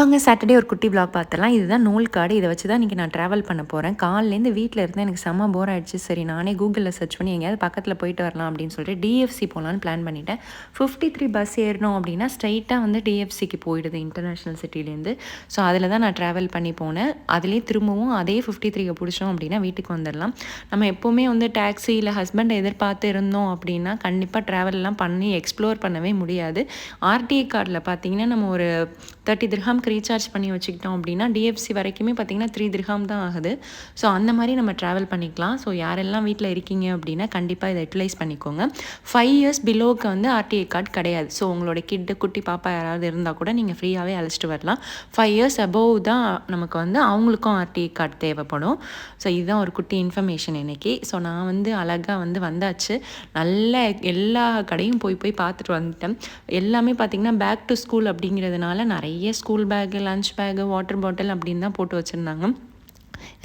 வாங்க சாட்டர்டே ஒரு குட்டி vlog பார்த்துடலாம். இதுதான் நூல் கார்டு. இதை வச்சு தான் இன்றைக்கி நான் ட்ராவல் பண்ண போகிறேன். காலையிலேருந்து வீட்டில் இருந்தால் எனக்கு செம்ம போர் ஆகிடுச்சு. சரி நானே கூகுளில் சர்ச் பண்ணி எங்கேயாவது பக்கத்தில் போயிட்டு வரலாம் அப்படின்னு சொல்லிட்டு டிஎஃப்சி போகலான்னு பிளான் பண்ணிட்டேன். 53 பஸ் ஏறினோம் அப்படின்னா ஸ்ட்ரைட்டாக வந்து டிஎஃப்சிக்கு போயிடுது இன்டர்நேஷ்னல் சிட்டிலேருந்து. ஸோ அதில் தான் நான் ட்ராவல் பண்ணி போனேன். அதிலே திரும்பவும் அதே 53 பிடிச்சோம் அப்படின்னா வீட்டுக்கு வந்துடலாம். நம்ம எப்போவுமே வந்து டாக்ஸி இல்லை ஹஸ்பண்டை எதிர்பார்த்து இருந்தோம் அப்படின்னா கண்டிப்பாக ட்ராவல்லாம் பண்ணி எக்ஸ்ப்ளோர் பண்ணவே முடியாது. ஆர்டிஏ கார்டில் பார்த்தீங்கன்னா நம்ம ஒரு 30 திர்ஹாம்க்கு ரீசார்ஜ் பண்ணி வச்சுக்கிட்டோம் அப்படின்னா டிஎஃப்சி வரைக்குமே பார்த்திங்கன்னா 3 திர்ஹாம் தான் ஆகுது. ஸோ அந்த மாதிரி நம்ம ட்ராவல் பண்ணிக்கலாம். ஸோ யாரெல்லாம் வீட்டில் இருக்கீங்க அப்படின்னா கண்டிப்பாக இதை யூட்டிலைஸ் பண்ணிக்கோங்க. 5 இயர்ஸ் பிலோவுக்கு வந்து ஆர்டிஏ கார்டு கிடையாது. ஸோ உங்களோட குட்டி பாப்பா யாராவது இருந்தால் கூட நீங்கள் ஃப்ரீயாகவே அழைச்சிட்டு வரலாம். 5 இயர்ஸ் அபோவ் தான் நமக்கு வந்து அவங்களுக்கும் ஆர்டிஏ கார்டு தேவைப்படும். ஸோ இதுதான் ஒரு குட்டி இன்ஃபர்மேஷன் இன்றைக்கி. ஸோ நான் வந்து அழகாக வந்து வந்தாச்சு. நல்ல எல்லா கடையும் போய் பார்த்துட்டு வந்துட்டேன். எல்லாமே பார்த்திங்கன்னா பேக் டு ஸ்கூல் அப்படிங்கிறதுனால நிறைய school bag, lunch bag, water bottle அப்படின்னு தான் போட்டு வச்சுருந்தாங்க.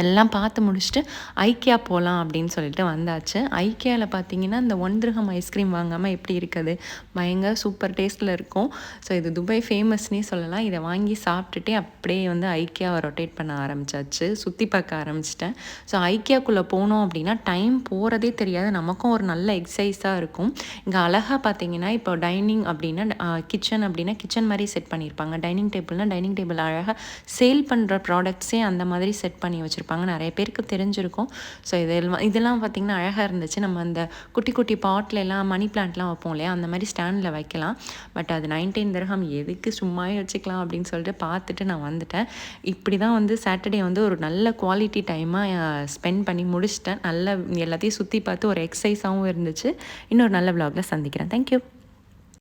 எல்லாம் பார்த்து முடிச்சுட்டு ஐக்கியா போகலாம் அப்படின்னு சொல்லிட்டு வந்தாச்சு. ஐக்கியாவில் பார்த்தீங்கன்னா இந்த 1 திர்ஹாம் ஐஸ்கிரீம் வாங்காமல் எப்படி இருக்குது, பயங்கர சூப்பர் டேஸ்ட்டில் இருக்கும். ஸோ இது துபாய் ஃபேமஸ்னே சொல்லலாம். இதை வாங்கி சாப்பிட்டுட்டே அப்படியே வந்து ஐக்கியாவை ரொட்டேட் பண்ண ஆரம்பித்தாச்சு. சுற்றி பார்க்க ஆரம்பிச்சிட்டேன். ஸோ ஐக்கியாக்குள்ளே போனோம் அப்படின்னா டைம் போகிறதே தெரியாது. நமக்கும் ஒரு நல்ல எக்ஸசைஸாக இருக்கும். இங்கே அழகாக பார்த்தீங்கன்னா இப்போ டைனிங் அப்படின்னா கிச்சன் அப்படின்னா கிச்சன் மாதிரி செட் பண்ணியிருப்பாங்க. டைனிங் டேபிள்னால் டைனிங் டேபிள் அழகாக சேல் பண்ணுற ப்ராடக்ட்ஸே அந்த மாதிரி செட் பண்ணி வச்சுருப்பாங்க. நிறைய பேருக்கு தெரிஞ்சிருக்கும். ஸோ இதெல்லாம் பார்த்திங்கன்னா அழகாக இருந்துச்சு. நம்ம அந்த குட்டி பாட்டில் எல்லாம் மணி பிளான்ட்லாம் வைப்போம் இல்லையா, அந்த மாதிரி ஸ்டாண்டில் வைக்கலாம். பட் அது 19 திர்ஹாம், எதுக்கு சும்மாவே வச்சுக்கலாம் அப்படின்னு சொல்லிட்டு பார்த்துட்டு நான் வந்துட்டேன். இப்படி தான் வந்து சாட்டர்டே வந்து ஒரு நல்ல குவாலிட்டி டைமாக ஸ்பெண்ட் பண்ணி முடிச்சிட்டேன். நல்ல எல்லாத்தையும் சுற்றி பார்த்து ஒரு எக்ஸசைஸாகவும் இருந்துச்சு. இன்னொரு நல்ல vlogல சந்திக்கிறேன். தேங்க்யூ.